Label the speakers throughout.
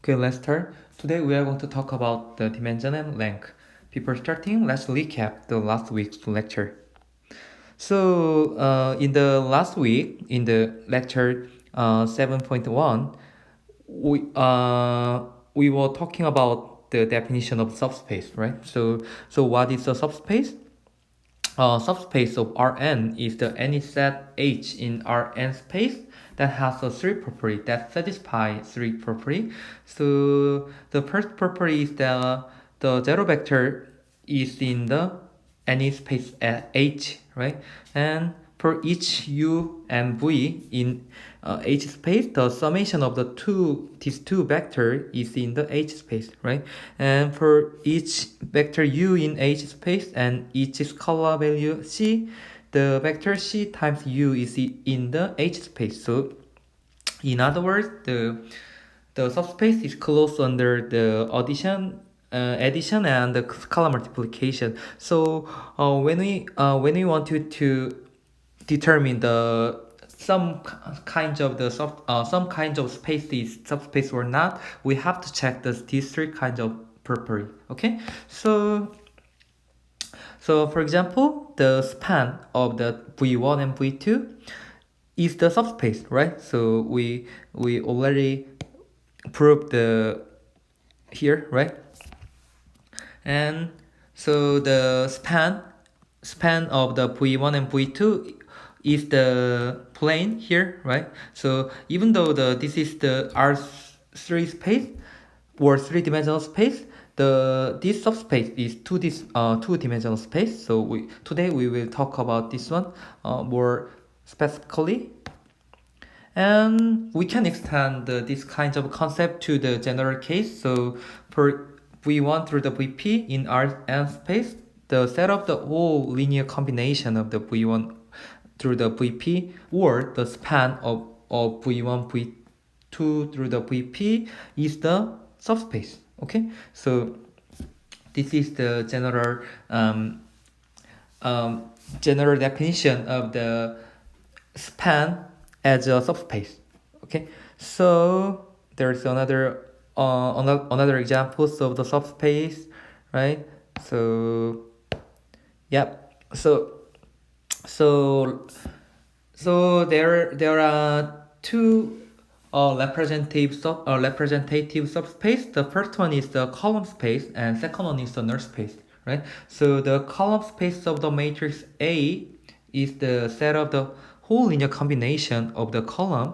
Speaker 1: Okay, let's start. Today we are going to talk about the dimension and length. Before starting, let's recap the last week's lecture. So, in the last week, in the lecture 7.1, we were talking about the definition of subspace, right? So what is a subspace? Subspace of Rn is the any set H in Rn space that has a three property that satisfy three property. So the first property is the zero vector is in the any space at H, right? And for each U and V in H space, the summation of these two vector is in the H space, right? And for each vector U in H space and each scalar value C, the vector C times U is in the H space. So in other words, the subspace is closed under the addition and the scalar multiplication. So when we want to determine the some kinds of space is subspace or not, we have to check these three kinds of property. Okay, so for example, the span of the V1 and V2 is the subspace, right? So we already proved the here, right? And so the span of the V1 and V2 is the plane here, right? So even though this is the R3 space or three-dimensional space, this subspace is two-dimensional space. So today we will talk about this one more specifically. And we can extend this kind of concept to the general case. So for V1 through the Vp in Rn space, the set of the whole linear combination of the V1 through the Vp or the span of V1, V2 through the Vp is the subspace. Okay, so this is the general definition of the span as a subspace. Okay, so there's another examples of the subspace, right? So yep. So there are two representative subspace. The first one is the column space, and second one is the null space, right? So the column space of the matrix A is the set of the whole linear combination of the column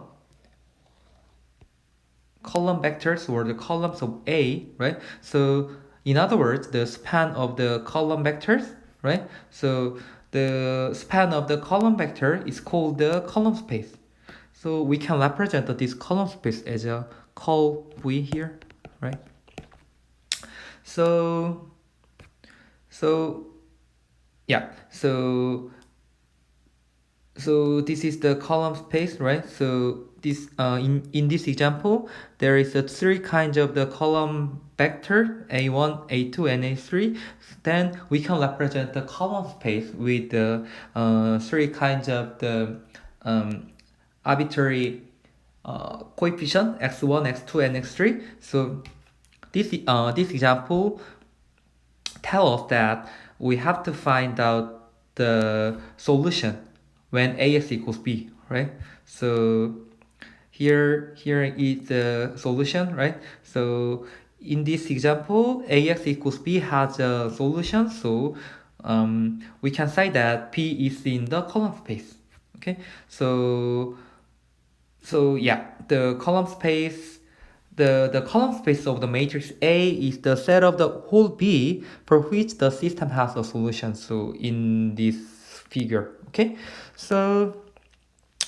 Speaker 1: vectors or the columns of A, right? So in other words, the span of the column vectors, right? So the span of the column vector is called the column space. So we can represent this column space as a col V here, right? So yeah, so this is the column space, right? So this in this example, there is three kinds of the column vector A1, A2, and A3. Then we can represent the column space with the three kinds of the arbitrary coefficient x1, x2, and x3. So this example tell us that we have to find out the solution when ax equals b, right? So here is the solution, right? So in this example, ax equals b has a solution, so we can say that p is in the column space. Okay, so yeah, the column space. The column space of the matrix A is the set of the whole B for which the system has a solution. So in this figure, okay. So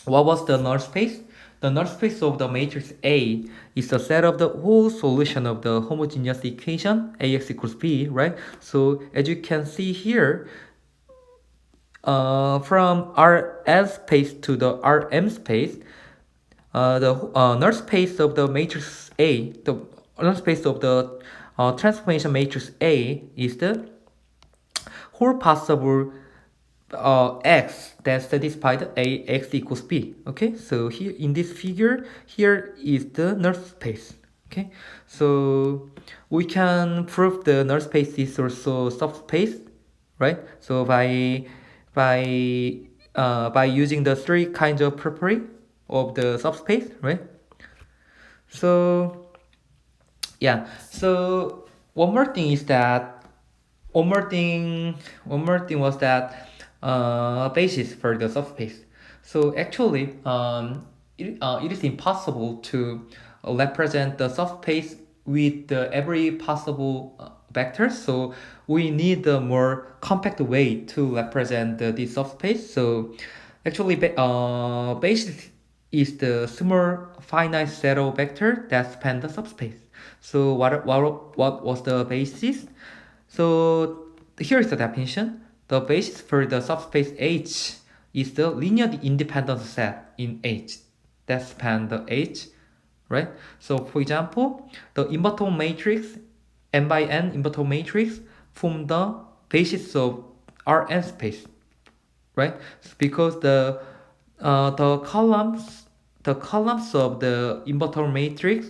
Speaker 1: what was the null space? The null space of the matrix A is the set of the whole solution of the homogeneous equation Ax equals B, right? So as you can see here, from Rn space to the Rm space, the null space of the matrix A, the null space of the transformation matrix A is the whole possible x that satisfied Ax equals b. Okay, so here in this figure, here is the null space. Okay, so we can prove the null space is also subspace, right? So by using the three kinds of property of the subspace, right? So yeah, so one more thing is that one more thing was that basis for the subspace. So actually, it is impossible to represent the subspace with every possible vector. So we need a more compact way to represent the subspace. So actually, basis is the small finite set of vector that span the subspace. So what was the basis? So here is the definition. The basis for the subspace H is the linearly independent set in H that span the H, right? So for example, the invertible matrix n by n invertible matrix form the basis of Rn space, right? Because the columns of the invertible matrix,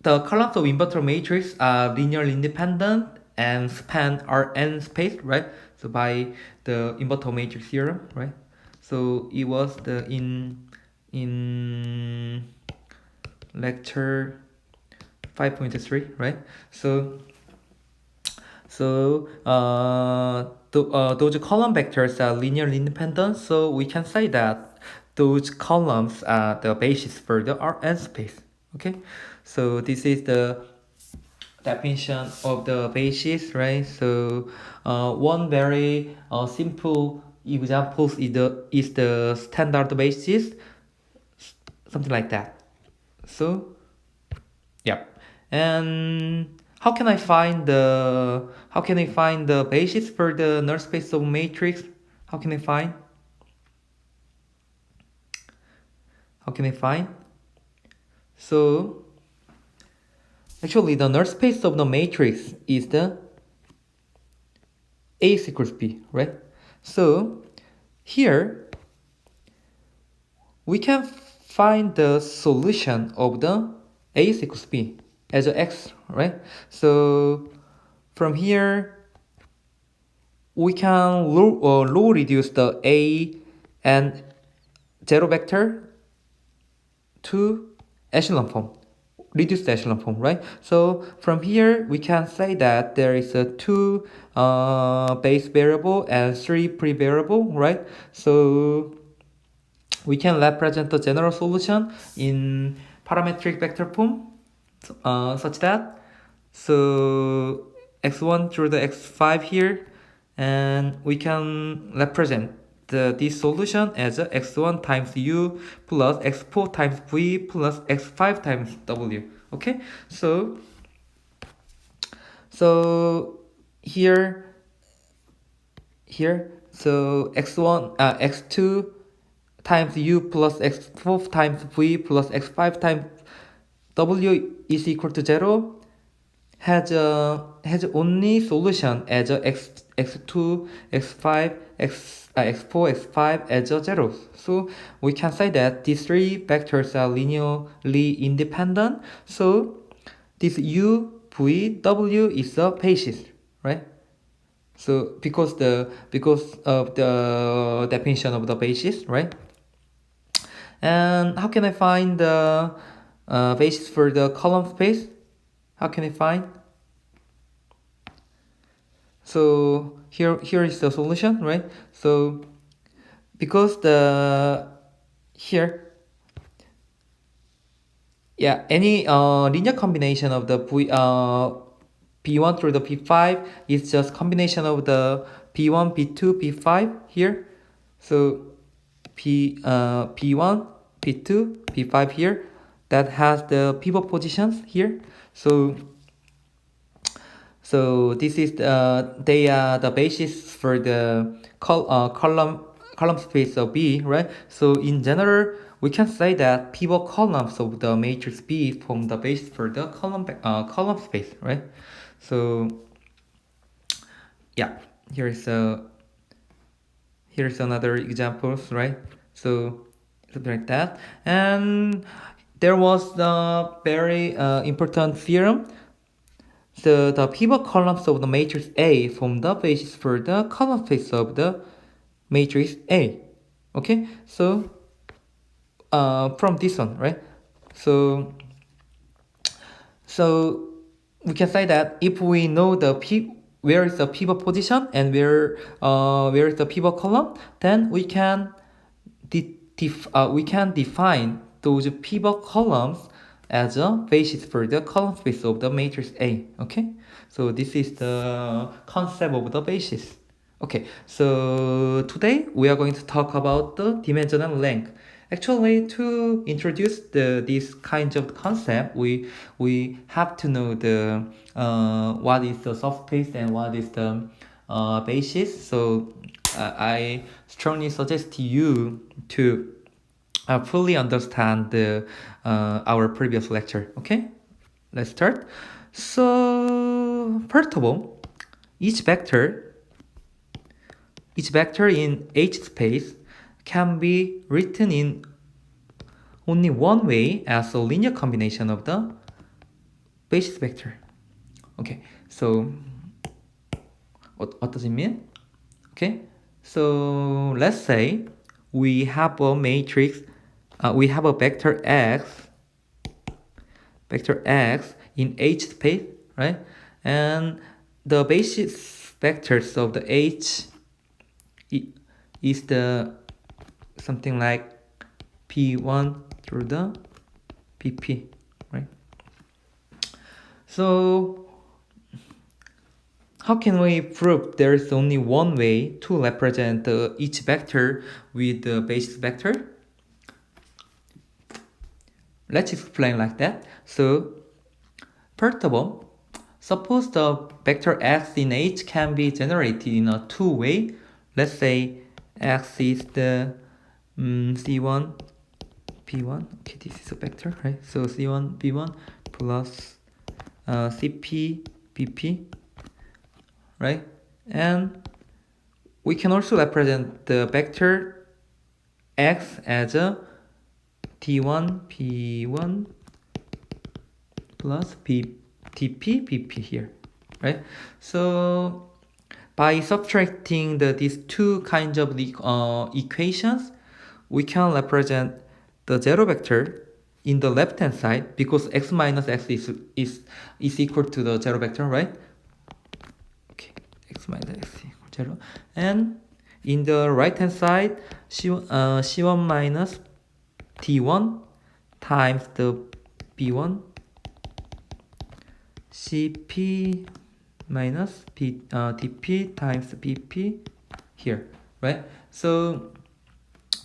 Speaker 1: the columns of invertible matrix are linearly independent and span Rn space, right? So by the invertible matrix theorem, right? So it was the in lecture 5.3, right? So those column vectors are linearly independent, so we can say that those columns are the basis for the Rn space. Okay, so this is the definition of the basis, right? So one very simple example is the standard basis, something like that. So yeah, and how can I find the basis for the null space of matrix? How can I find? How can I find? So actually, the null space of the matrix is the A equals B, right? So here we can find the solution of the A equals B as a x, right? So from here we can low reduce the A and zero vector to echelon form, reduce the echelon form, right? So from here we can say that there is a two base variable and three pre-variable, right? So we can represent the general solution in parametric vector form, such that so x1 through the x5 here, and we can represent this solution as a x1 times u plus x4 times v plus x5 times w. Okay, so here so x2 times u plus x4 times v plus x5 times w is equal to 0 has only solution as a x2 x5 x4 x5 as a 0. So we can say that these three vectors are linearly independent. So this u v w is a basis, right? So because of the definition of the basis, right? And how can I find the basis for the column space? How can I find? So here is the solution, right? So because the here yeah, any linear combination of the P1 through the P5 is just combination of the P1, P2, P5 here. So P1, P2, P5 here that has the pivot positions here. So this is they are the basis for the column space of B, right? So in general, we can say that pivot columns of the matrix B form the basis for the column space, right? So yeah, here's another examples, right? So something like that. And there was a very important theorem. So the pivot columns of the matrix A form the basis for the column space of the matrix A. Okay, so from this one, right? So we can say that if we know where is the pivot position and where is the pivot column, then we can define those pivot columns as a basis for the column space of the matrix A. Okay, so this is the concept of the basis. Okay, so today we are going to talk about the dimension and length. Actually, to introduce this kind of concept, we have to know the what is the subspace and what is the basis. So I strongly suggest you to fully understand our previous lecture. Okay, let's start. So first of all, each vector in H space can be written in only one way as a linear combination of the basis vector. Okay, so what does it mean? Okay, so let's say we have a matrix, we have a vector x in H space, right? And the basis vectors of the H is the something like P1 through the PP, right? So how can we prove there is only one way to represent each vector with the basis vector? Let's explain like that. So first of all, suppose the vector x in H can be generated in a two-way. Let's say x is the C1 P1. Okay, this is a vector, right? So C1 B1 plus CP BP, right? And we can also represent the vector x as a T1 P1 plus TP BP here, right? So by subtracting these two kinds of equations, we can represent the zero vector in the left hand side because x minus x is equal to the zero vector, right? Okay, x minus x equal to 0. And in the right hand side, C1 minus T1 times the B1 CP minus TP times BP here, right? So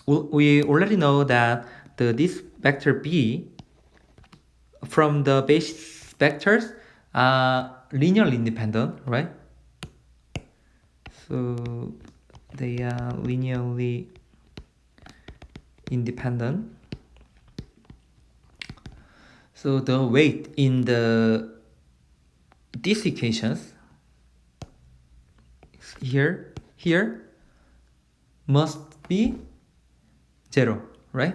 Speaker 1: we already know that this vector B from the basis vectors are linearly independent, right? So they are linearly independent. So the weight in these equations here must be 0, right?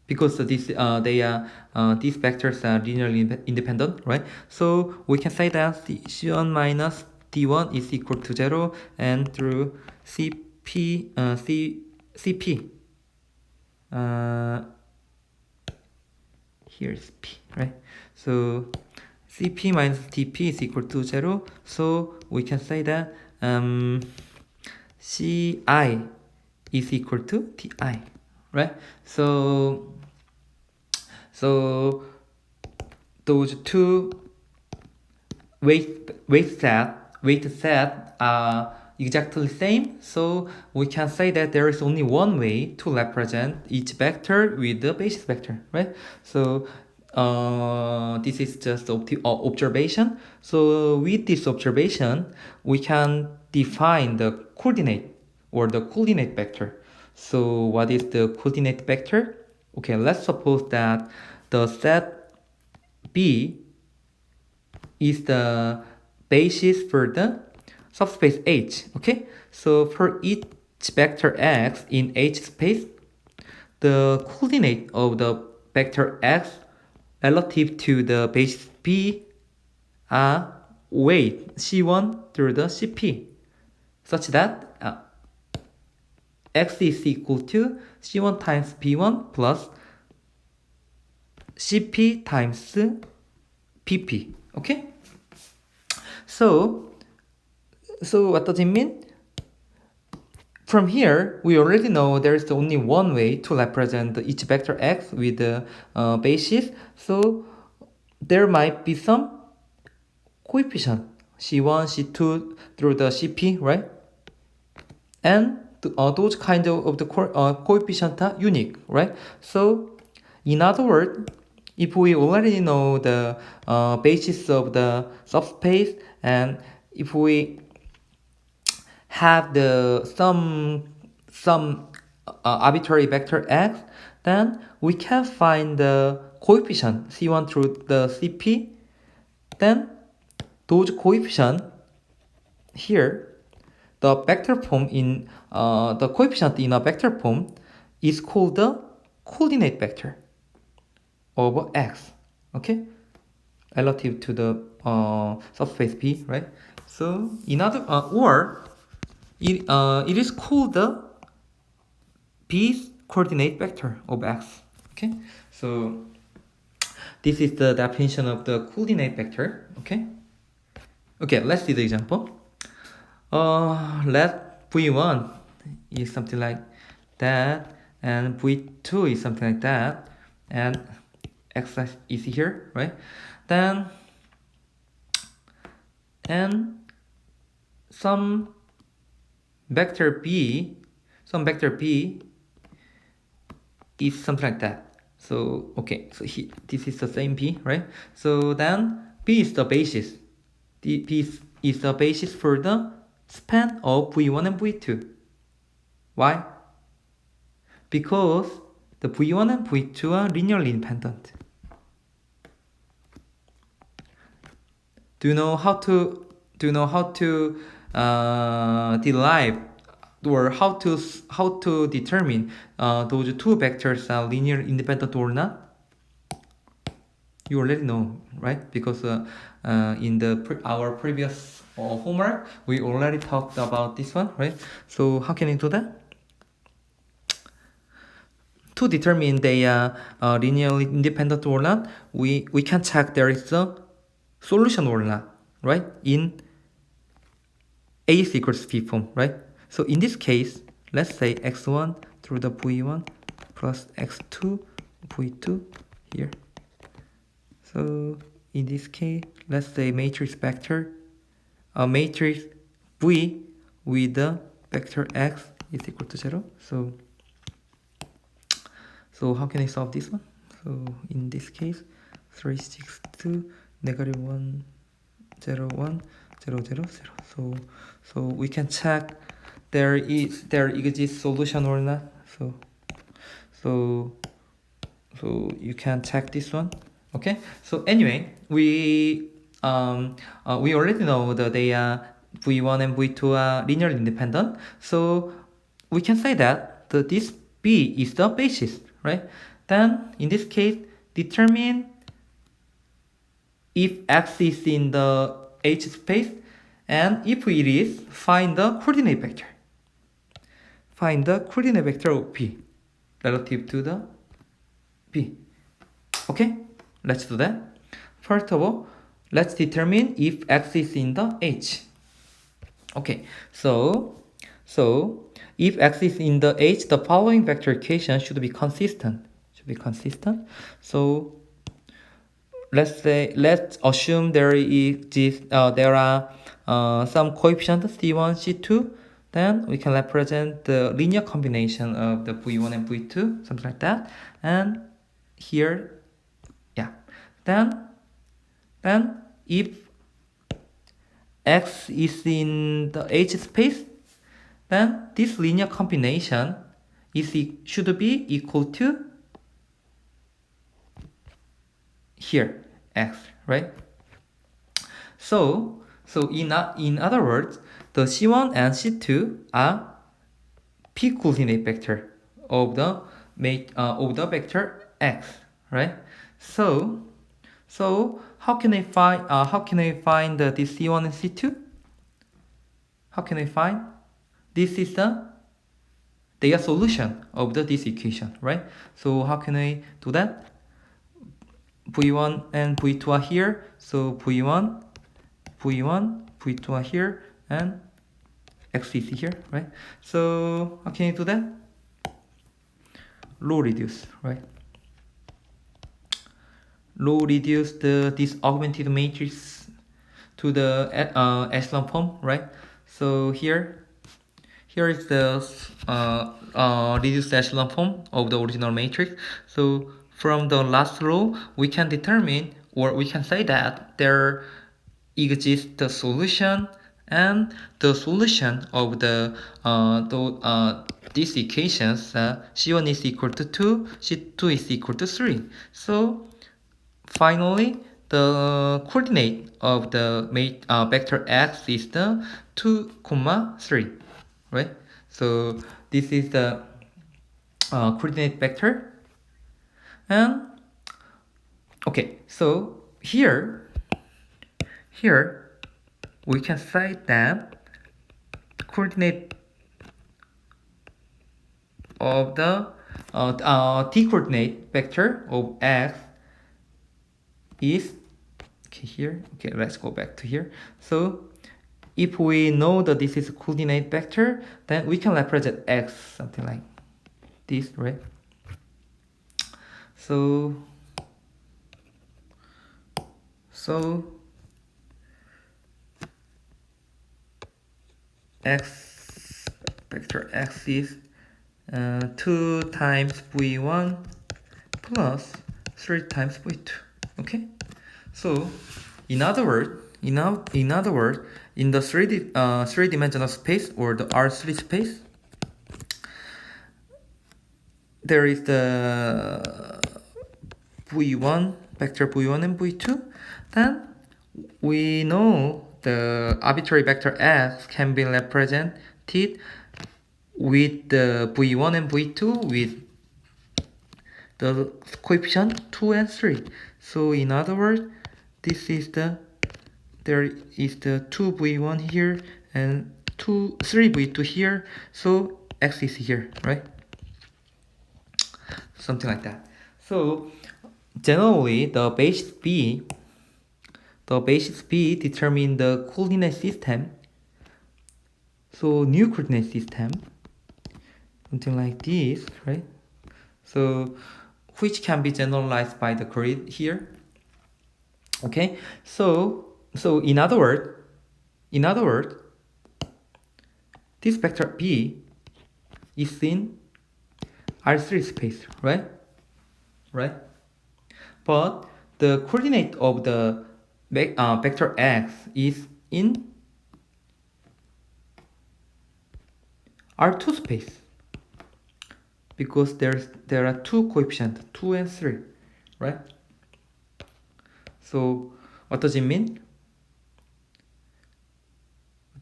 Speaker 1: Because these vectors are linearly independent, right? So we can say that C1 minus D1 is equal to 0, and through CP here's P, right? So CP minus TP is equal to 0. So we can say that CI is equal to TI, right? So those two weight set are exactly same. So we can say that there is only one way to represent each vector with the basis vector, right? So this is just observation. So with this observation, we can define the coordinate or the coordinate vector. So what is the coordinate vector? Okay, let's suppose that the set B is the basis for the subspace H. Okay, so for each vector x in H space, the coordinate of the vector x relative to the basis b are weight C1 through the CP, such that x is equal to C1 times B1 plus CP times PP. Okay? So what does it mean? From here, we already know there is only one way to represent each vector x with the basis. So there might be some coefficient C1, C2 through the CP, right? And those kinds of the coefficients are unique, right? So in other words, if we already know the basis of the subspace, and if we have the some arbitrary vector x, then we can find the coefficient C1 through the CP. Then those coefficients here, the vector form in the coefficient in a vector form is called the coordinate vector over x. Okay, relative to the subspace P, right? So in other it is called the B's coordinate vector of x. Okay, so this is the definition of the coordinate vector. Okay, let's see the example. Let v1 is something like that, and v2 is something like that, and x is here, right? Then and some vector b is something like that. So okay, so this is the same b, right? So then b is the basis. B is the basis for the span of v1 and v2. Why? Because the v1 and v2 are linearly independent. Do you know how to derive or how to determine those two vectors are linear independent or not? You already know, right? Because in our previous homework, we already talked about this one, right? So how can you do that? To determine they are linearly independent or not, we can check there is a solution or not, right? In A is equals B form, right? So in this case, let's say x1 through the v1 plus x2 v2 here. So in this case, let's say matrix vector, a matrix V with the vector x is equal to 0. So how can I solve this one? So in this case, 3, 6, 2, negative 1, 0, 1, 0, 0, 0. So we can check there exists solution or not. So you can check this one. Okay. So anyway, we already know that they are v1 and v2 are linearly independent. So we can say that this B is the basis, right? Then in this case, determine if x is in the H space, and if it is, find the coordinate vector. Find the coordinate vector of P relative to the P. Okay, let's do that. First of all, let's determine if x is in the H. Okay, so if x is in the H, the following vector equation should be consistent. So let's assume there are some coefficients C1, C2. Then we can represent the linear combination of the V1 and V2, something like that. And here, yeah. Then if x is in the H space, then this linear combination should be equal to here x, right? So in other words, the C1 and C2 are P coordinate vector of the of the vector x, right? So how can I find this C1 and C2? How can I find? This is their solution of this equation, right? So how can I do that? V1 and V2 are here, so V1, V2 are here, and X is here, right? So how can you do that? Row reduce, right? Row reduce this augmented matrix to the echelon form, right? So here is the reduced echelon form of the original matrix. So from the last row, we can determine, or we can say that there exists the solution, and the solution of these equations, C1 is equal to 2, C2 is equal to 3. So finally, the coordinate of the vector x is the 2, 3, right? So this is the coordinate vector. And okay, so here we can say that the coordinate of the t coordinate vector of x is here. Okay, let's go back to here. So if we know that this is a coordinate vector, then we can represent x something like this, right? So x vector x is 2 times v1 plus 3 times v2. Okay, so in other words, in the three-dimensional space, or the R3 space, there is the v1 vector v1 and v2. Then we know the arbitrary vector x can be represented with the v1 and v2 with the coefficient 2 and 3. So in other words, there is the 2v1 here and 3v2 here, so x is here, right? Something like that. So generally, the basis B determine the coordinate system. So new coordinate system, something like this, right? So which can be generalized by the grid here. Okay, so in other words, this vector B is in R3 space, right? But the coordinate of the vector x is in R2 space, because there are two coefficients, 2 and 3, right? So what does it mean?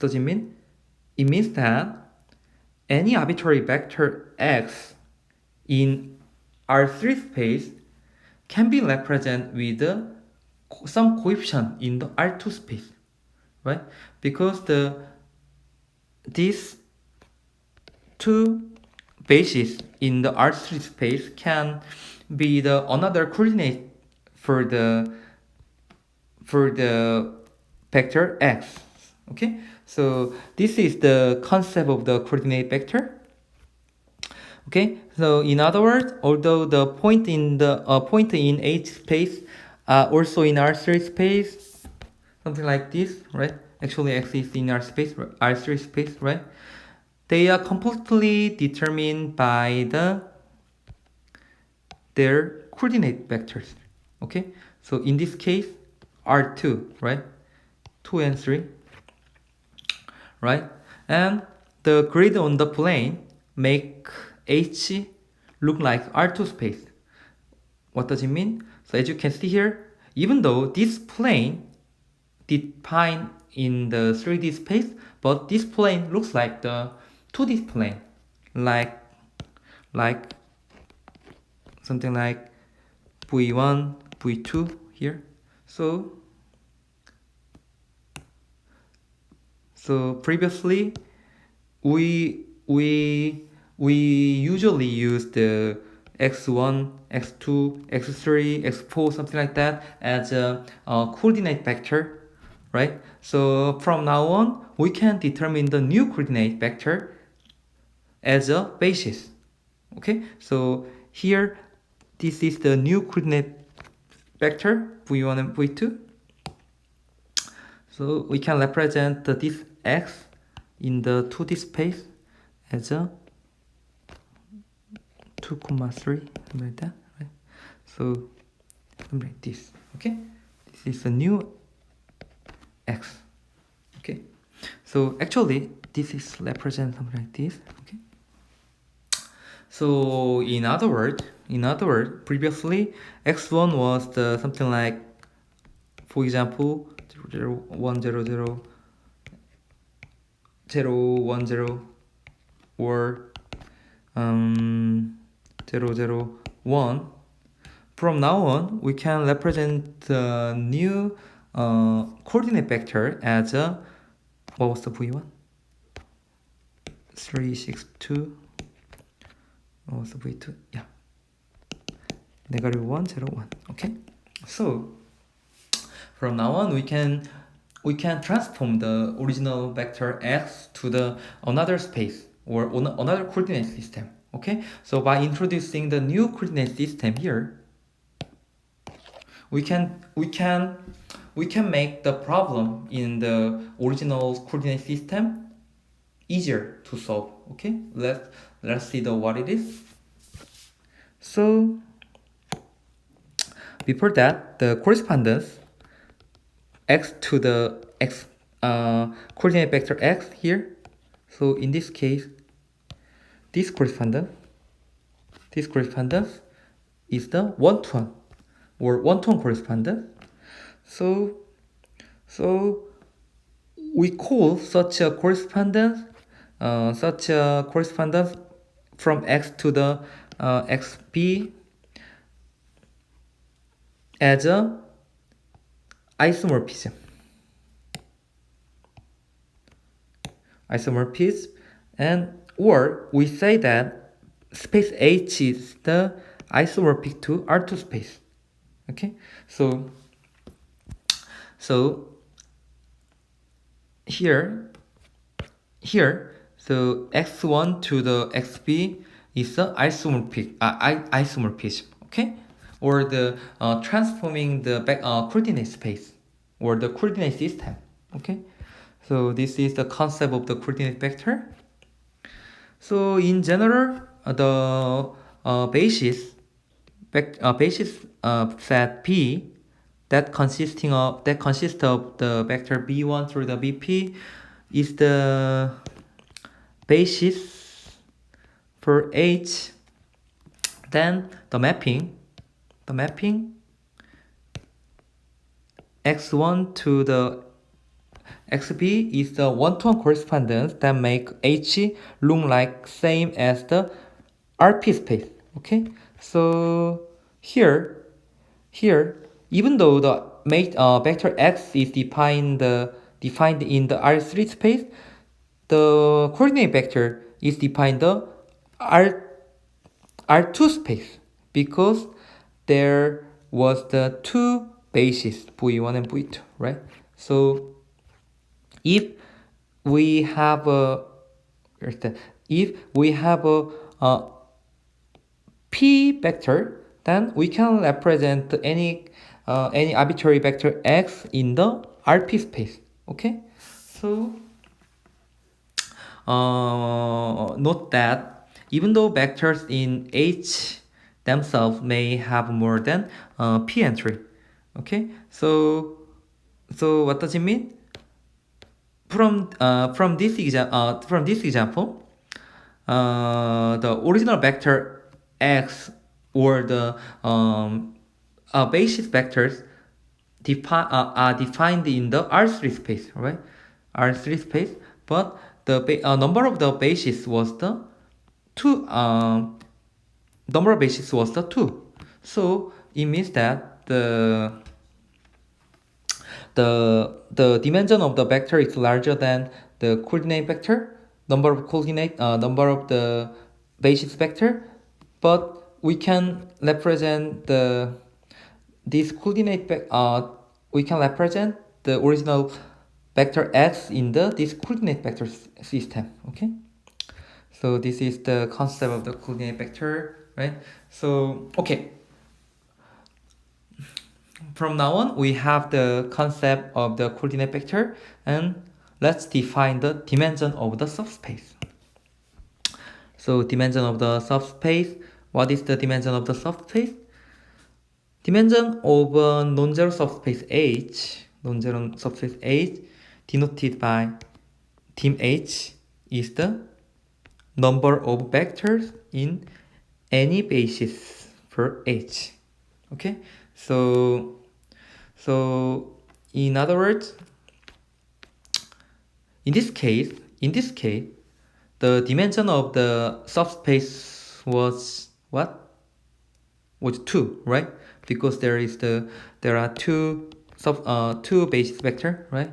Speaker 1: It means that any arbitrary vector x in R3 space can be represented with some coefficient in the R2 space, right? Because these two bases in the R3 space can be the another coordinate for the vector x. Okay, so this is the concept of the coordinate vector. Okay, so in other words, although the point in H space also in R3 space, something like this, right? Actually, x is in R3 space, right? They are completely determined by their coordinate vectors. Okay, so in this case, R2, right? 2 and 3, right? And the grid on the plane make H look like R2 space. What does it mean? So as you can see here, even though this plane defined in the 3D space, but this plane looks like the 2D plane, like something like v1, v2 here. So previously we usually use the x1, x2, x3, x4, something like that as a coordinate vector, right? So from now on, we can determine the new coordinate vector as a basis. Okay, so here this is the new coordinate vector v1 and v2. So we can represent this x in the 2D space as a 2, 3, something like that, right? So something like this. Okay, this is a new x. Okay, so actually this is represent something like this. Okay, so in other words, previously x1 was the something like, for example, 0, 1, 0, 0, 0, 1, 0, or 0, 0, 1. From now on, we can represent the new coordinate vector as a, what was the v1? 3, 6, 2. What was the v2? Yeah. Negative 1, 0, 1. Okay. So from now on, we can transform the original vector x to the another space or another coordinate system. Okay. So by introducing the new coordinate system here, we can make the problem in the original coordinate system easier to solve. Okay. Let's see what it is. So before that, the correspondence x to the x coordinate vector x here. So in this case, this correspondence is the one-to-one or one-to-one correspondence. So we call such a correspondence from x to the xb as a isomorphism, and or we say that space H is the isomorphic to R2 space. Okay, so here so x1 to the xb is the isomorphism. Okay, or the transforming the coordinate space or the coordinate system. Okay, so this is the concept of the coordinate vector. So in general, the basis set P that consists of the vector b1 through the bp is the basis for H. Then the mapping x1 to the xb is the one-to-one correspondence that make H look like same as the RP space. Okay, so here even though the vector x is defined in the R3 space, the coordinate vector is defined the R2 space because there was the two bases v1 and v2, right? So if we have a p vector, then we can represent any arbitrary vector x in the RP space. Okay, so note that even though vectors in H themselves may have more than p entry. Okay, so what does it mean? From this example, the original vector x or the basis vectors are defined in the R3 space, right? R3 space, but the number of the bases was the two number of bases was the 2. So it means that the dimension of the vector is larger than the coordinate vector, number of the basis vector, but we can represent this we can represent the original vector x in this coordinate vector system. Okay, so this is the concept of the coordinate vector, right? So okay, from now on we have the concept of the coordinate vector, and let's define the dimension of the subspace. So dimension of the subspace, what is the dimension of the subspace? Dimension of a non-zero subspace H, denoted by dim H, is the number of vectors in any basis for H. Okay, so in other words, in this case, the dimension of the subspace was what? Was 2, right? Because there are two basis vector, right?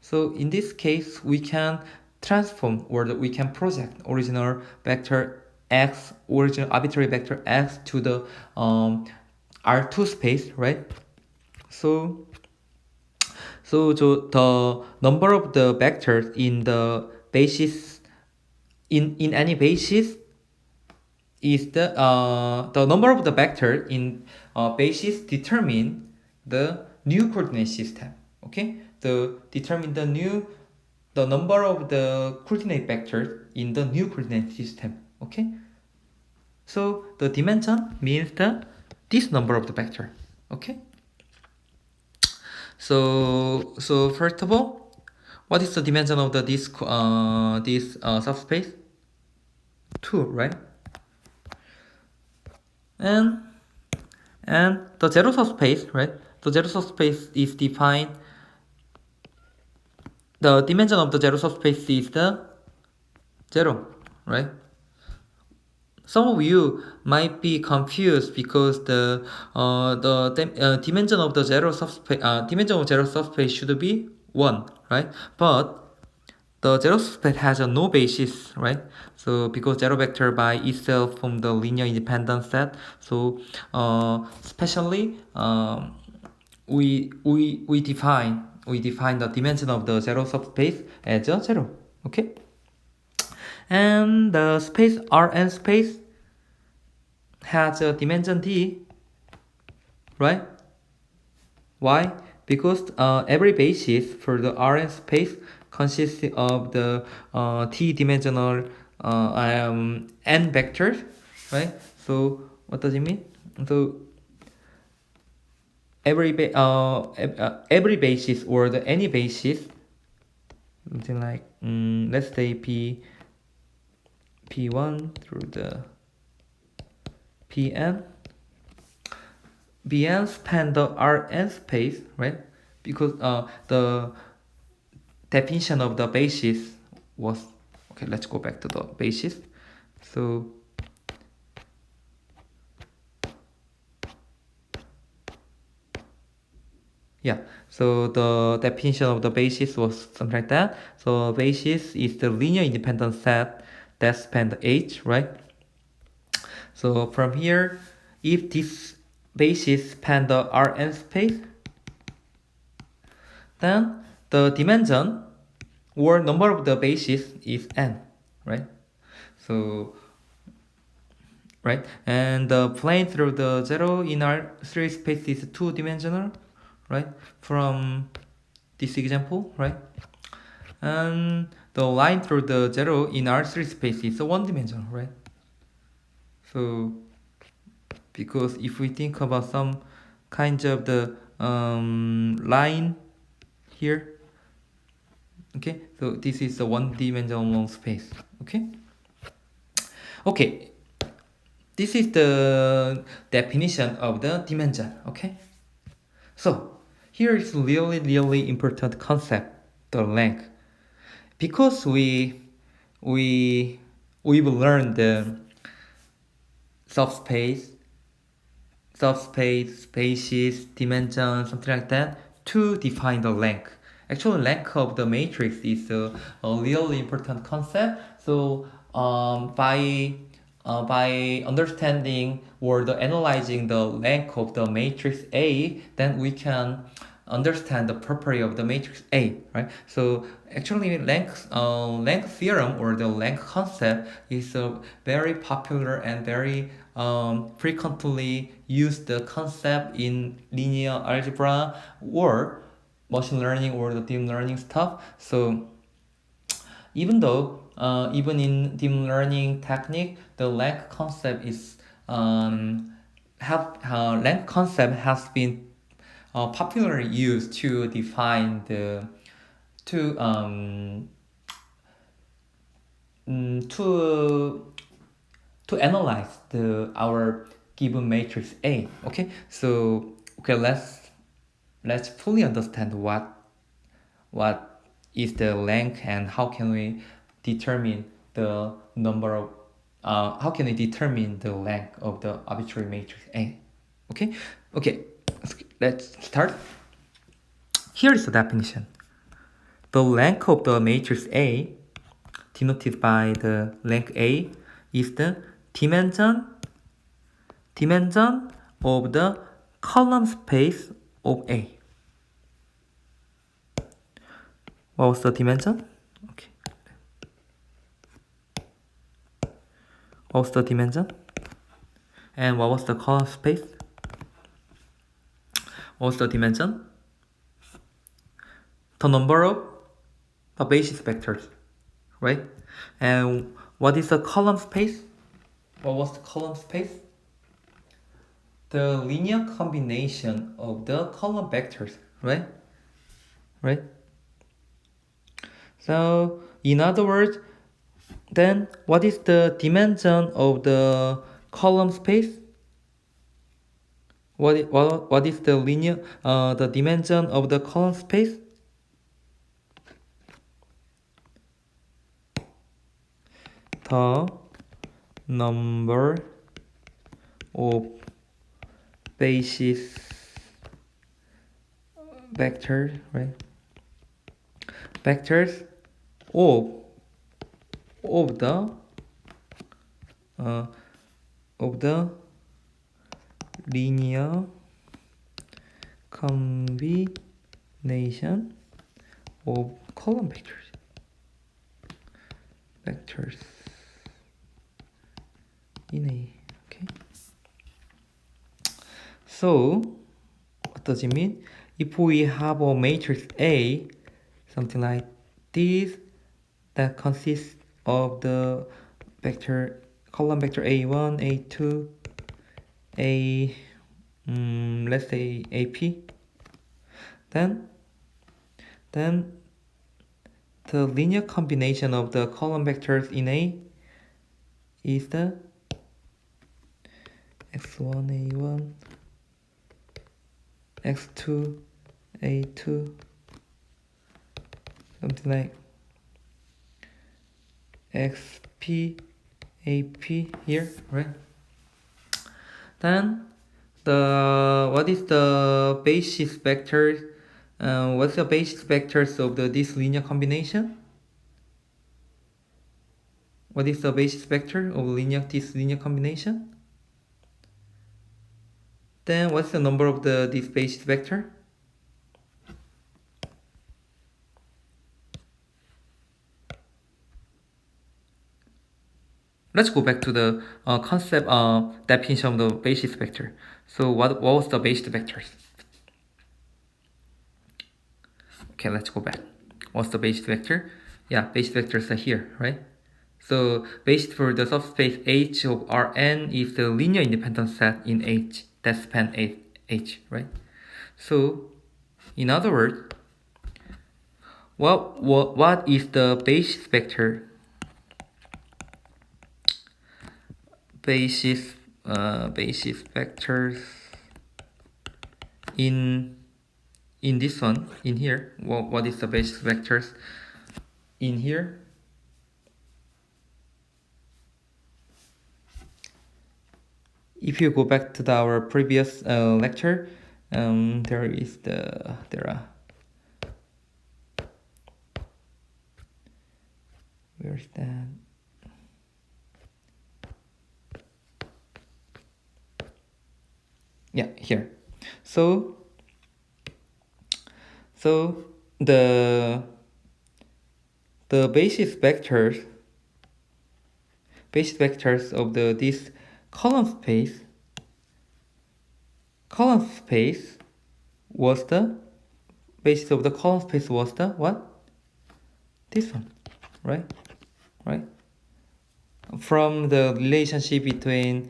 Speaker 1: So in this case, we can transform, or we can project original vector x, original arbitrary vector x to the R2 space, right? So the number of the vectors in the basis in any basis is the number of the vector in basis determine the new coordinate system. Okay, determine the number of the coordinate vectors in the new coordinate system. Okay, so the dimension means this number of the vector. Okay, so first of all, what is the dimension of this subspace? 2, right? And the zero subspace, right? The zero subspace is defined. The dimension of the zero subspace is the 0, right? Some of you might be confused because the dimension of the zero subspace should be 1, right? But the zero subspace has no basis, right? So because zero vector by itself from the linear independent set, so especially we define the dimension of the zero subspace as a 0. Okay, and the space Rn space has a dimension d, right? Why? Because every basis for the Rn space consists of the t-dimensional n vectors, right? So what does it mean? So every basis, or any basis, something like let's say p1 through the pn span the Rn space, right? Because the definition of the basis was, okay, let's go back to the basis. So yeah, so the definition of the basis was something like that. So basis is the linear independent set that span H, right? So from here, if this basis span the Rn space, then the dimension or number of the basis is n, right? So right, and the plane through the 0 in R3 space is 2-dimensional, right? From this example, right? And the line through the 0 in R3 space is 1-dimensional, right? So because if we think about some kinds of the line here, okay, so this is a 1-dimensional space. Okay, this is the definition of the dimension. Okay, so here is really important concept, the length, because we've learned the subspace, spaces, dimension, something like that, to define the length. Actually, length of the matrix is a really important concept. So by understanding or analyzing the length of the matrix A, then we can understand the property of the matrix A, right? So actually, length theorem or the length concept is a very popular and very frequently used concept in linear algebra or machine learning or the deep learning stuff. So even though even in deep learning technique, the length concept is length concept has been popularly used to define the to to analyze our given matrix A. Okay, so okay, let's fully understand what is the length and how can we determine the number of how can we determine the length of the arbitrary matrix A. Okay, let's start. Here is the definition. The length of the matrix A, denoted by the length A, is the dimension of the column space of A. What was the dimension? Okay. What was the dimension? And what was the column space? What was the dimension? The number of the basis vectors, right? And what is the column space? What was the column space? The linear combination of the column vectors, right? Right? So, in other words, then what is the dimension of the column space? What is the linear the dimension of the column space? The number of basis vectors, right? Vectors of the linear combination of column vectors in A. Okay. So what does it mean? If we have a matrix A, something like this, that consists of the column vector A1, A2, let's say AP, then the linear combination of the column vectors in A is the x1 A1, x2 A2, something like xp AP here, right? Then what is the basis vectors? What's the basis vectors of this linear combination? What is the basis vector of this linear combination? Then what's the number of this basis vector? Let's go back to the concept definition of the basis vector. So what was the basis vectors? Okay, let's go back. What's the basis vector? Yeah, basis vectors are here, right? So basis for the subspace H of Rn is the linear independent set in H that span H, right? So in other words, what is the basis vector? Basis vectors in this one, in here. What is the basis vectors in here? if you go back to our previous lecture, there are where's that? Yeah, here. So the basis vectors of this column space was the basis of the column space was the what? This one, right? From the relationship between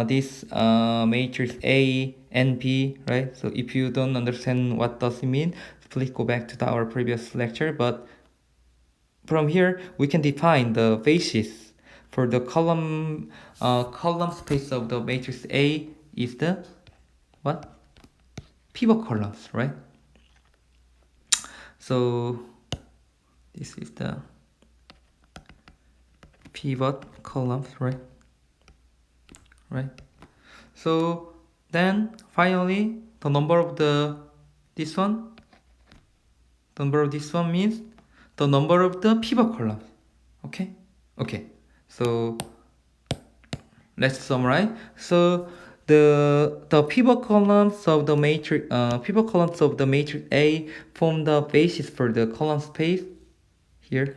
Speaker 1: this matrix A and B, right? So if you don't understand what does it mean, please go back to our previous lecture. But from here, we can define the basis for the column space of the matrix A is the what? Pivot columns, right? So this is the pivot columns, right? So then finally the number of this one means the number of the pivot columns. Okay. So let's summarize. So the pivot columns of the matrix A form the basis for the column space here.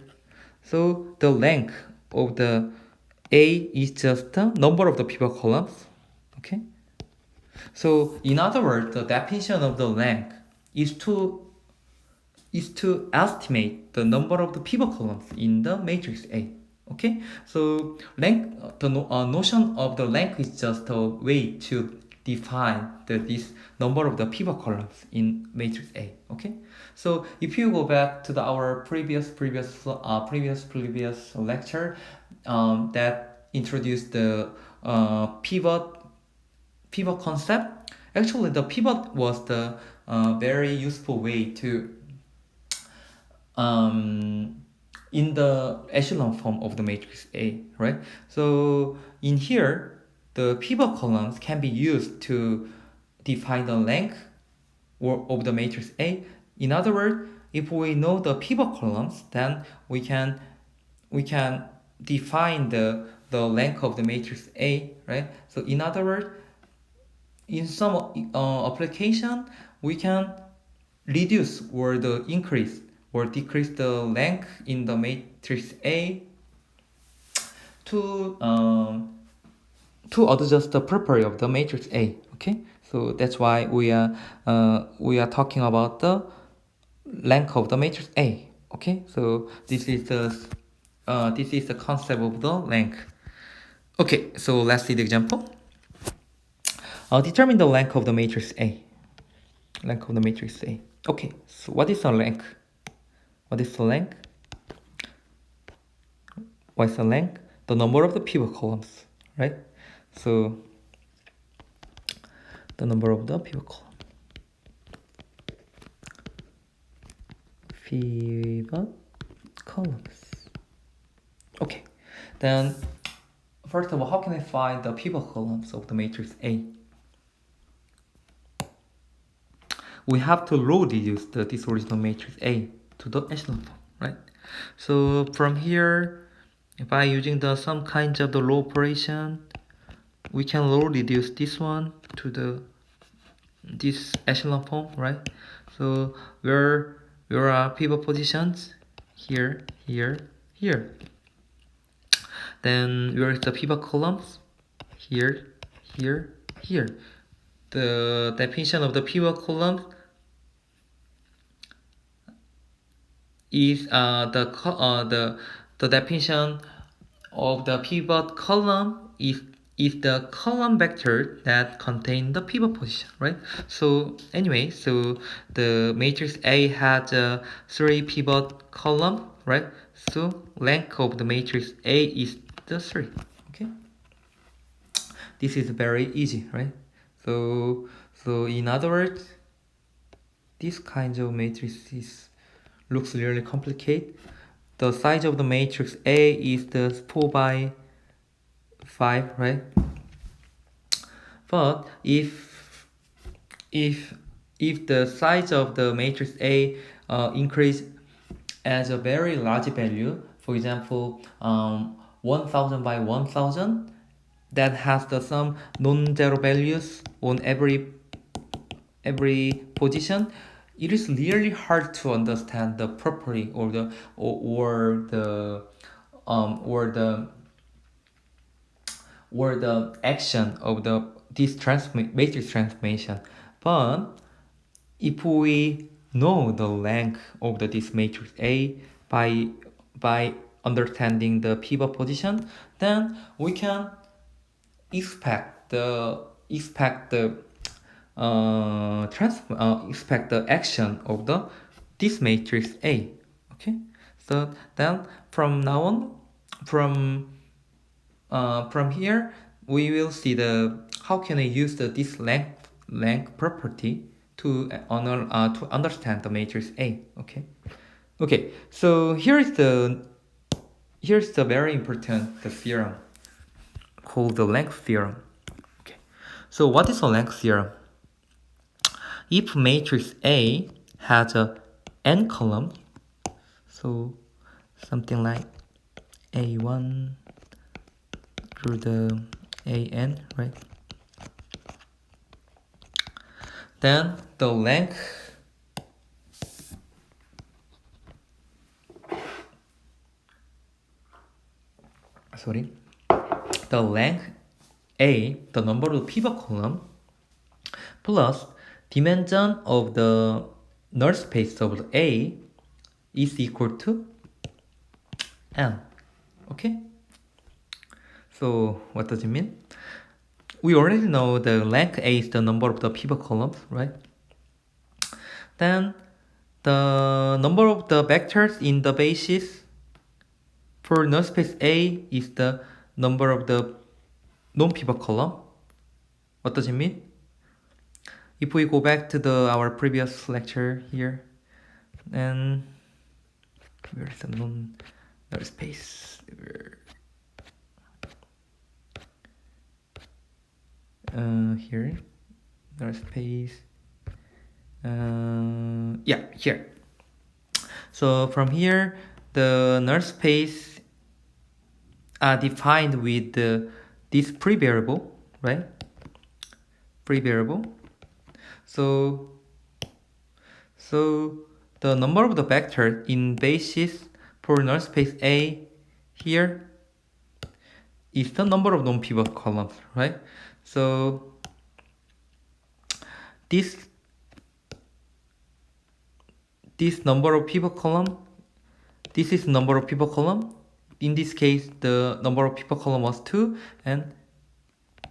Speaker 1: So the length of the A is just the number of the pivot columns. Okay. So in other words, the definition of the length is to estimate the number of the pivot columns in the matrix A. Okay. So length, the notion of the length is just a way to define this number of the pivot columns in matrix A. Okay. So if you go back to our previous lecture that introduced the pivot concept, actually the pivot was the very useful way to in the echelon form of the matrix A, right? So in here, the pivot columns can be used to define the length of the matrix A. In other words, if we know the pivot columns, then we can define the length of the matrix A, right? So in other words, in some application, we can reduce or the increase or decrease the length in the matrix A to adjust the property of the matrix A. Okay, so that's why we are talking about the length of the matrix A. Okay, so this is the concept of the length. Okay, so let's see the example. Determine the length of the matrix A. Okay, so what is the length? What is the length? The number of the pivot columns, right? So the number of the pivot columns. Okay, then first of all, how can I find the pivot columns of the matrix A? We have to row reduce this original matrix A to the echelon form, right? So from here, by using some kinds of the row operation, we can row reduce this one to this echelon form, right? So where are pivot positions? Here. Then where is the pivot columns? Here. The definition of the pivot column is the definition of the pivot column is the column vector that contain the pivot position, right? So anyway, so the matrix A has 3 pivot column, right? So length of the matrix A is the 3. Okay, this is very easy, right? So in other words, this kind of matrices looks really complicated. The size of the matrix A is the 4 by 5, right? But if the size of the matrix A increase as a very large value, for example, 1000 by 1000, that has the some non-zero values on every position, it is really hard to understand the property or the or the action of this matrix transformation. But if we know the length of this matrix A by understanding the pivot position, then we can expect the expect the action of this matrix A. Okay, so then from now on, from here we will see how can I use this length property to understand the matrix A. Okay. So here's the very important theorem called the length theorem. Okay. So what is a length theorem? If matrix A has a n column, so something like A1 through the AN, right? Then the length A, the number of pivot column, plus dimension of the null space of A is equal to n. Okay? So what does it mean? We already know the length A is the number of the pivot columns, right? Then the number of the vectors in the basis for null space A is the number of the non-pivot column. What does it mean? If we go back to our previous lecture here, then where is the null space? Here, null space. Yeah, here. So from here, the null space are defined with this free variable, right? Free variable. So the number of the vectors in basis for null space A here is the number of non-pivot columns, right? So this number of pivot column, this is number of pivot column. In this case, the number of pivot column was 2, and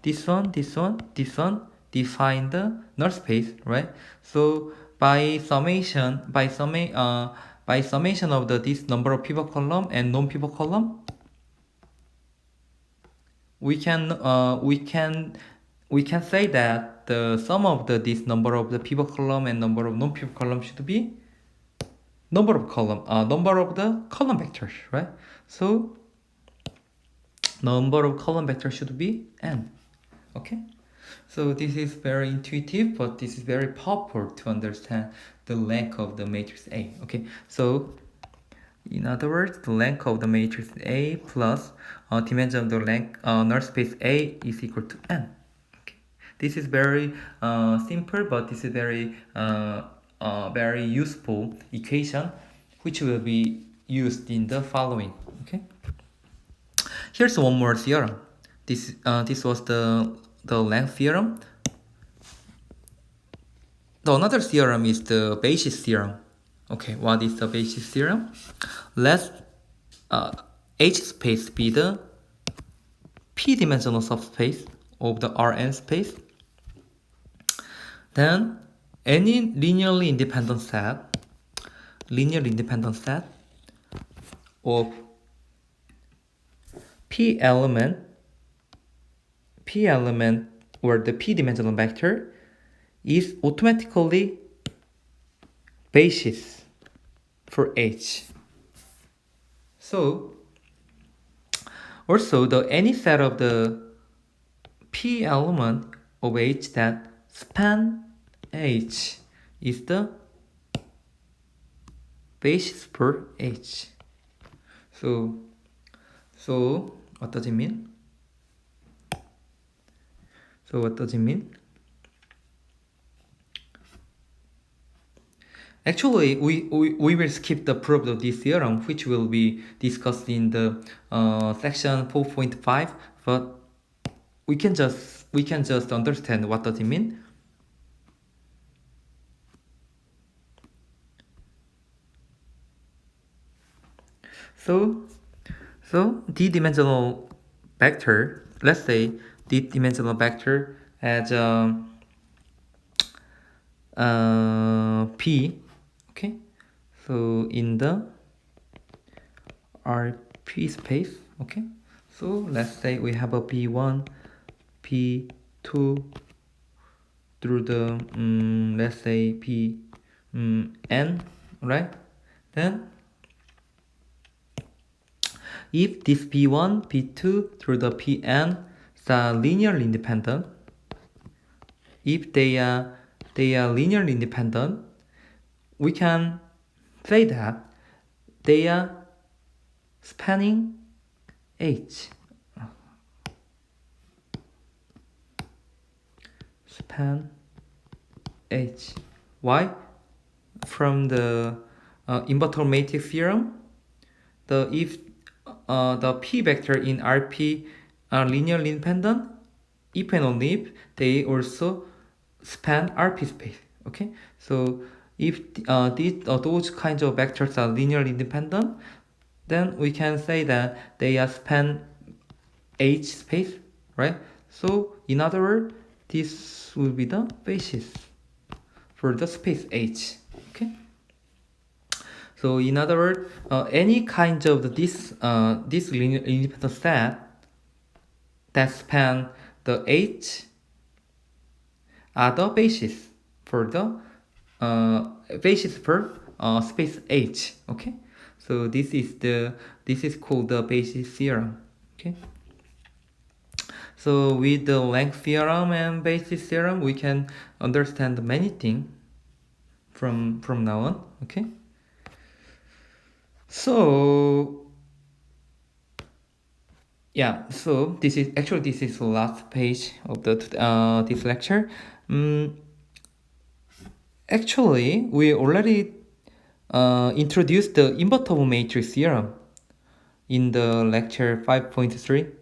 Speaker 1: this one define the null space, right? So by summation of this number of pivot column and non-pivot column, we can say that the sum of this number of the pivot column and number of non-pivot column should be number of the column vectors, right? So number of column vectors should be n. Okay, so this is very intuitive, but this is very powerful to understand the length of the matrix A. Okay, so in other words, the length of the matrix A plus dimension of the length null space A is equal to n. Okay, this is very simple, but this is very useful equation, which will be used in the following. Okay, here's one more theorem. This was the length theorem. The another theorem is the basis theorem. Okay, what is the basis theorem? Let H space be the p-dimensional subspace of the Rn space. Then any linearly independent set of p element or the p-dimensional vector is automatically basis for H. So also any set of the p element of H, that span H is the basis for H. So what does it mean? So what does it mean? Actually, we will skip the proof of this theorem, which will be discussed in the section 4.5, but we can just understand what does it mean. So d-dimensional vector, let's say d-dimensional vector as P, okay? So in the RP space, okay? So let's say we have a P1, P2 through the let's say P n, right? Then if this P1, P2 through the Pn are linearly independent, if they are linearly independent, we can say that they are spanning H. Span H. Why? From the invertible matrix theorem, if the p vector in Rp are linearly independent, if and only if they also span Rp space. Okay, so if those kinds of vectors are linearly independent, then we can say that they are span H space, right? So in other words, this will be the basis for the space H. Okay. So in other words, any kind of this linear independent set that span the H are the basis for the space H. Okay. So this is called the basis theorem. Okay. So with the length theorem and basis theorem, we can understand many things from now on. Okay. So yeah, so this is the last page of the this lecture. Actually, we already introduced the invertible matrix theorem in the lecture 5.3.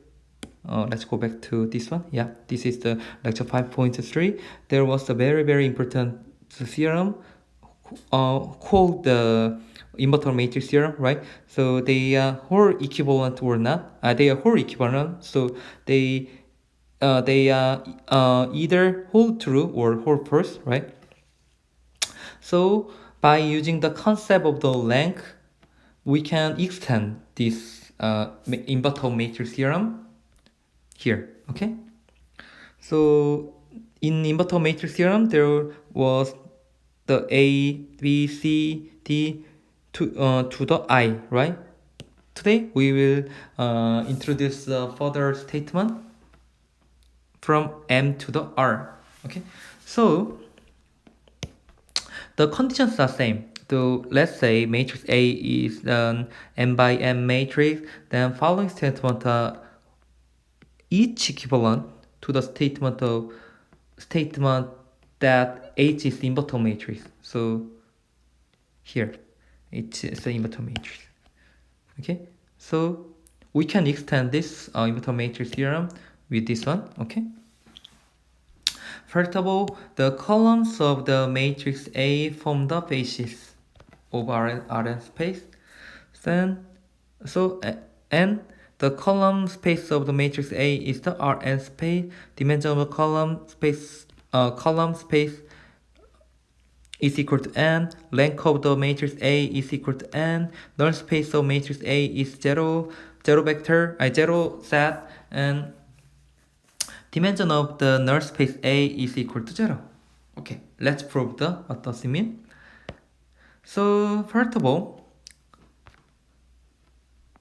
Speaker 1: Let's go back to this one. Yeah, this is the lecture 5.3. There was a very important theorem called the invertible matrix theorem, right? So they are whole equivalent or not? They are whole equivalent. So they are either whole true or whole false, right? So by using the concept of the length, we can extend this invertible matrix theorem here. Okay. So in invertible matrix theorem, there was the A, B, C, D to the I, right? Today we will introduce the further statement from M to the R. Okay, so the conditions are same. So let's say matrix A is an M by M matrix, then following statement are each equivalent to the statement that H is the invertible matrix. So here it's the invertible matrix. Okay, so we can extend this invertible matrix theorem with this one. Okay, first of all, the columns of the matrix A form the basis of Rn space. Then and the column space of the matrix A is the Rn space. Dimension of the column space is equal to n. Length of the matrix A is equal to n. Null space of matrix A is zero set, and dimension of the null space A is equal to 0. Okay, let's prove what does it mean. So first of all,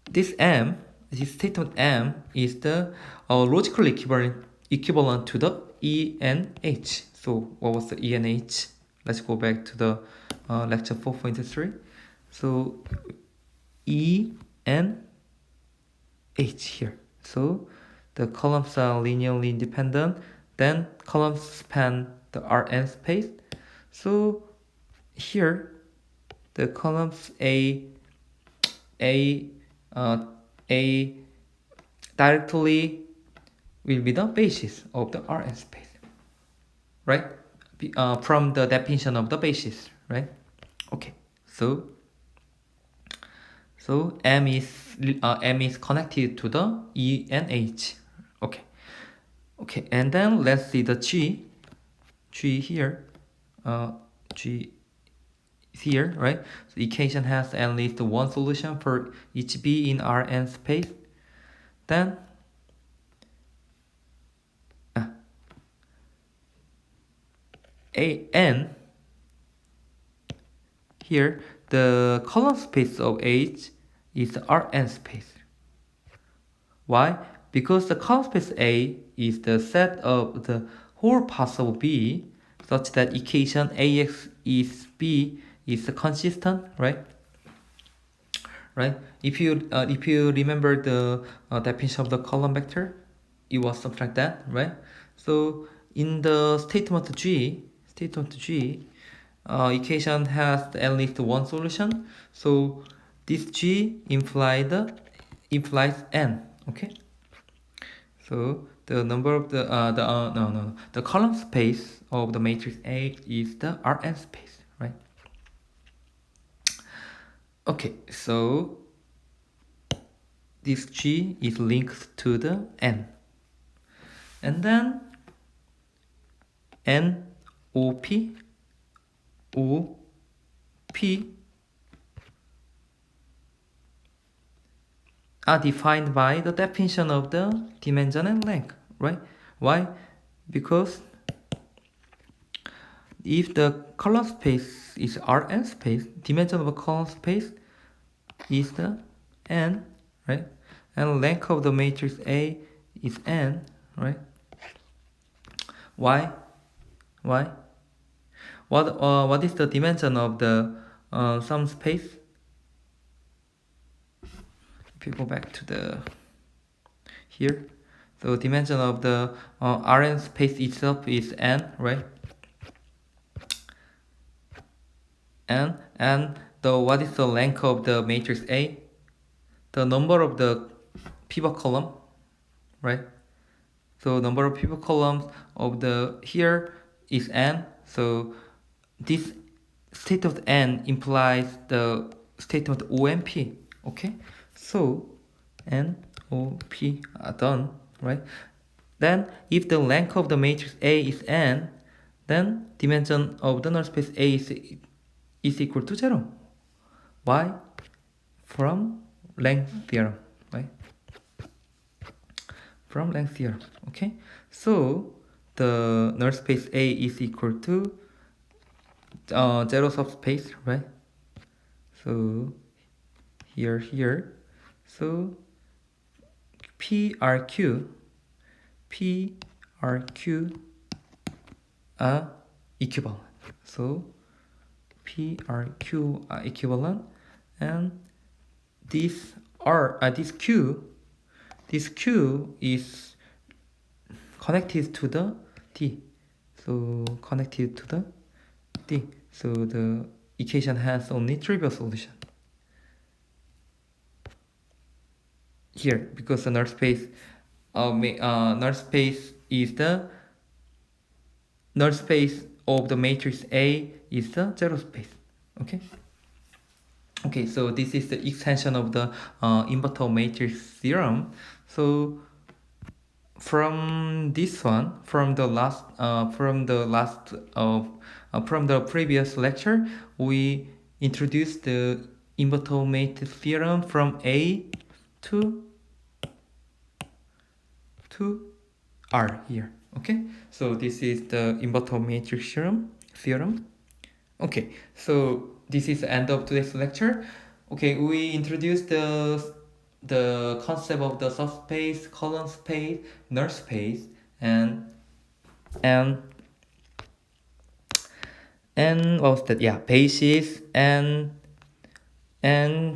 Speaker 1: this statement M is the logically equivalent to the E and H. So what was the E and H? Let's go back to the lecture 4.3. So E and H here. So the columns are linearly independent. Then columns span the Rn space. So here the columns A directly will be the basis of the Rn space, right? From the definition of the basis, right? Okay, so M is connected to the E and H. Okay, and then let's see the G here. G is here, right? So the equation has at least one solution for each B in Rn space. Then N here, the column space of H is the Rn space. Why? Because the column space A is the set of the whole parts of B such that equation Ax is B is consistent, right? Right? If you remember the definition of the column vector, it was something like that, right? So in the statement G, equation has at least one solution. So this G implies n. Okay. So the number of the column space of the matrix A is the Rn space, right? Okay, so this G is linked to the N, and then N, OP are defined by the definition of the dimension and length, right? Why? Because if the column space is Rn space, dimension of a column space is the N, right? And length of the matrix A is N, right? Why? What is the dimension of the sum space? If you go back to the here, so dimension of the Rn space itself is N, right? And what is the length of the matrix A? The number of the pivot column, right? So number of pivot columns of the here is N. So this state of N implies the statement OMP. Okay, so N, O, P are done, right? Then if the length of the matrix A is N, then dimension of the null space A is equal to 0. Why? From length theorem, right? From length theorem. Okay, so the null space A is equal to 0 subspace, right? So here, so PRQ are equivalent. So PRQ are equivalent, and this Q is connected to the D. So connected to the D. So the equation has only trivial solution here, because the null space is the null space of the matrix A is the zero space. Okay, so this is the extension of the invertible matrix theorem. So from this one, from the previous lecture, we introduced the invertible matrix theorem from A to R here. Okay, so this is the invertible matrix theorem. Okay, so this is the end of today's lecture. Okay, we introduced the concept of the subspace, column space, null space, and and what was that? Yeah, basis and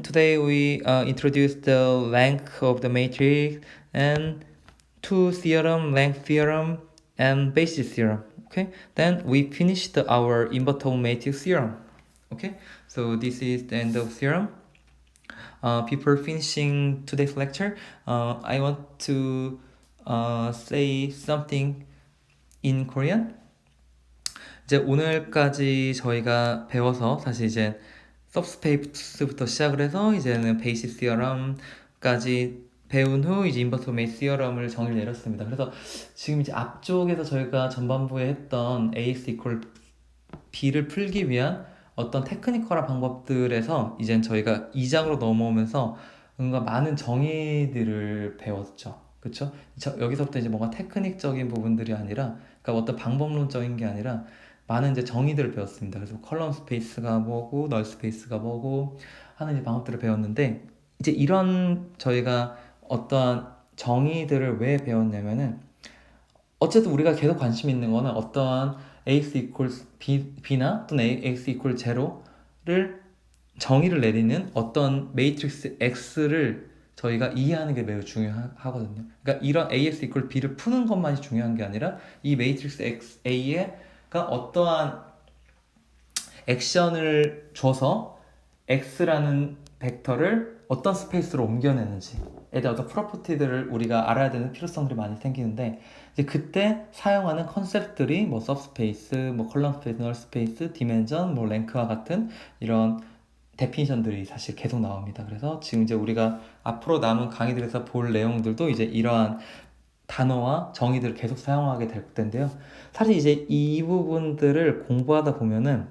Speaker 1: today we introduced the length of the matrix and two theorem, length theorem and basis theorem. Okay, then we finished our invertible matrix theorem. Okay, so this is the end of theorem. Before finishing today's lecture, I want to say something in Korean. 이제 오늘까지 저희가 배워서 사실 이제 subspace부터 시작을 해서 이제는 베이시스 티어럼까지 배운 후 이제 인버스 메이 티어럼을 정의를 내렸습니다. 그래서 지금 이제 앞쪽에서 저희가 전반부에 했던 AX equal B를 풀기 위한 어떤 테크니컬한 방법들에서 이젠 저희가 2장으로 넘어오면서 뭔가 많은 정의들을 배웠죠. 그쵸? 여기서부터 이제 뭔가 테크닉적인 부분들이 아니라, 그러니까 어떤 방법론적인 게 아니라 많은 이제 정의들을 배웠습니다. 그래서 컬럼 스페이스가 뭐고, 널 스페이스가 뭐고 하는 이제 방법들을 배웠는데, 이제 이런 저희가 어떠한 정의들을 왜 배웠냐면은, 어쨌든 우리가 계속 관심 있는 거는 어떠한 ax equals b나 또는 ax equals 0를 정의를 내리는 어떤 매트릭스 x를 저희가 이해하는 게 매우 중요하거든요. 그러니까 이런 ax equals b를 푸는 것만이 중요한 게 아니라 이 매트릭스 x a가 어떠한 액션을 줘서 x라는 벡터를 어떤 스페이스로 옮겨내는지에 대한 어떤 프로퍼티들을 우리가 알아야 되는 필요성들이 많이 생기는데, 이제 그때 사용하는 컨셉들이 뭐 subspace, 뭐 column space, null space, dimension, 뭐 rank와 같은 이런 데피니션들이 사실 계속 나옵니다. 그래서 지금 이제 우리가 앞으로 남은 강의들에서 볼 내용들도 이제 이러한 단어와 정의들을 계속 사용하게 될 텐데요. 사실 이제 이 부분들을 공부하다 보면은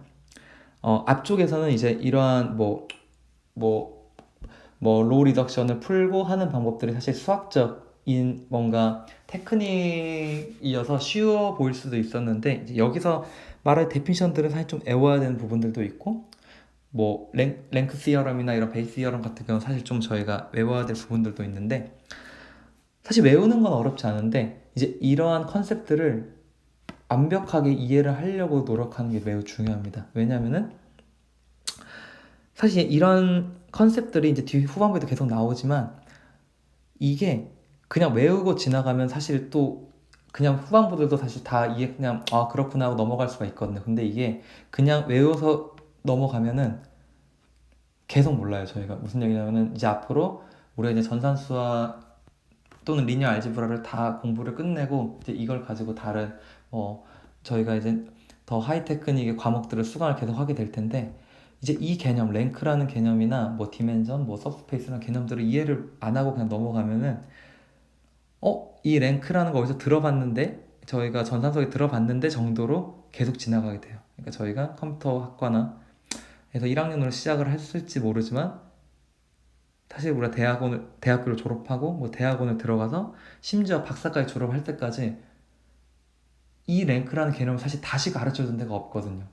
Speaker 1: 앞쪽에서는 이제 이러한 로우 리덕션을 풀고 하는 방법들이 사실 수학적인 뭔가 테크닉이어서 쉬워 보일 수도 있었는데, 이제 여기서 말할 데피니션들은 사실 좀 외워야 되는 부분들도 있고, 뭐 랭크 시어럼이나 이런 베이스 시어럼 같은 경우는 사실 좀 저희가 외워야 될 부분들도 있는데, 사실 외우는 건 어렵지 않은데 이제 이러한 컨셉들을 완벽하게 이해를 하려고 노력하는 게 매우 중요합니다. 왜냐면은 사실 이런 컨셉들이 이제 뒤 후반부에도 계속 나오지만, 이게 그냥 외우고 지나가면 사실 또 그냥 후반부들도 사실 다 이해, 그냥 그렇구나 하고 넘어갈 수가 있거든요. 근데 이게 그냥 외워서 넘어가면은 계속 몰라요. 저희가 무슨 얘기냐면은 이제 앞으로 우리가 이제 전산수학 또는 리니어 알지브라를 다 공부를 끝내고 이제 이걸 가지고 다른 저희가 이제 더 하이 테크닉의 과목들을 수강을 계속 하게 될 텐데, 이제 이 개념, 랭크라는 개념이나 뭐 디멘전, 뭐 서브스페이스라는 개념들을 이해를 안 하고 그냥 넘어가면은 이 랭크라는 거 어디서 들어봤는데, 저희가 전산석에 들어봤는데 정도로 계속 지나가게 돼요. 그러니까 저희가 컴퓨터 학과나 해서 1학년으로 시작을 했을지 모르지만 사실 우리가 대학교를 졸업하고 뭐 대학원을 들어가서 심지어 박사까지 졸업할 때까지 이 랭크라는 개념을 사실 다시 가르쳐준 데가 없거든요.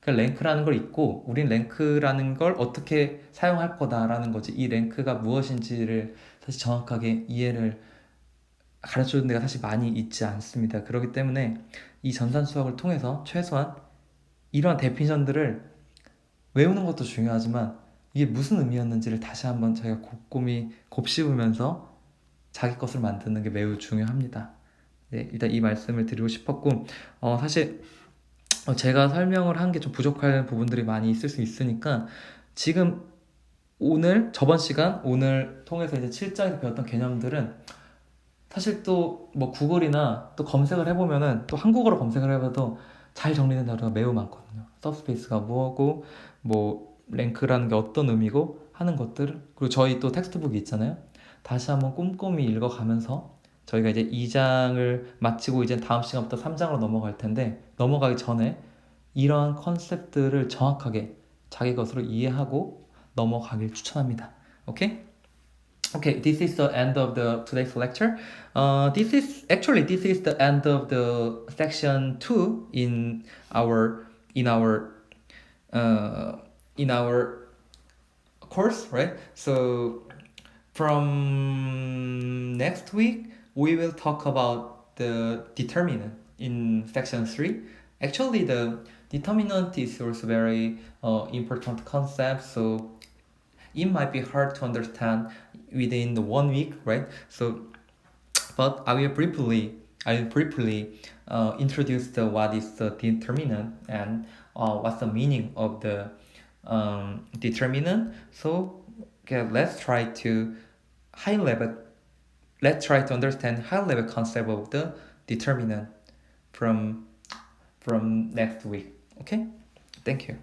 Speaker 1: 그러니까 랭크라는 걸 잊고 우린 랭크라는 걸 어떻게 사용할 거다라는 거지, 이 랭크가 무엇인지를 사실 정확하게 이해를 가르쳐준 데가 사실 많이 있지 않습니다. 그렇기 때문에 이 전산 수학을 통해서 최소한 이러한 데피니션들을 외우는 것도 중요하지만 이게 무슨 의미였는지를 다시 한번 저희가 곰곰이 곱씹으면서 자기 것을 만드는 게 매우 중요합니다. 네, 일단 이 말씀을 드리고 싶었고, 사실 제가 설명을 한 게 좀 부족한 부분들이 많이 있을 수 있으니까 지금 저번 시간 오늘 통해서 이제 7장에서 배웠던 개념들은 사실 또 뭐 구글이나 또 검색을 해보면은 또 한국어로 검색을 해봐도 잘 정리된 자료가 매우 많거든요. 서브스페이스가 뭐고 뭐 랭크라는 게 어떤 의미고 하는 것들, 그리고 저희 또 텍스트북이 있잖아요. 다시 한번 꼼꼼히 읽어가면서 저희가 이제 2장을 마치고 이제 다음 시간부터 3장으로 넘어갈 텐데, 넘어가기 전에 이러한 컨셉들을 정확하게 자기 것으로 이해하고 넘어가길 추천합니다. 오케이? Okay, this is the end of the today's lecture. This is the end of the section 2 in our uh, in our course, right? So from next week we will talk about the determinant in section 3. Actually, the determinant is also very important concept, so it might be hard to understand within the 1 week, right? So, but I will briefly introduce what is the determinant and what's the meaning of the determinant. So, okay, high level. Let's try to understand high level concept of the determinant from next week. Okay, thank you.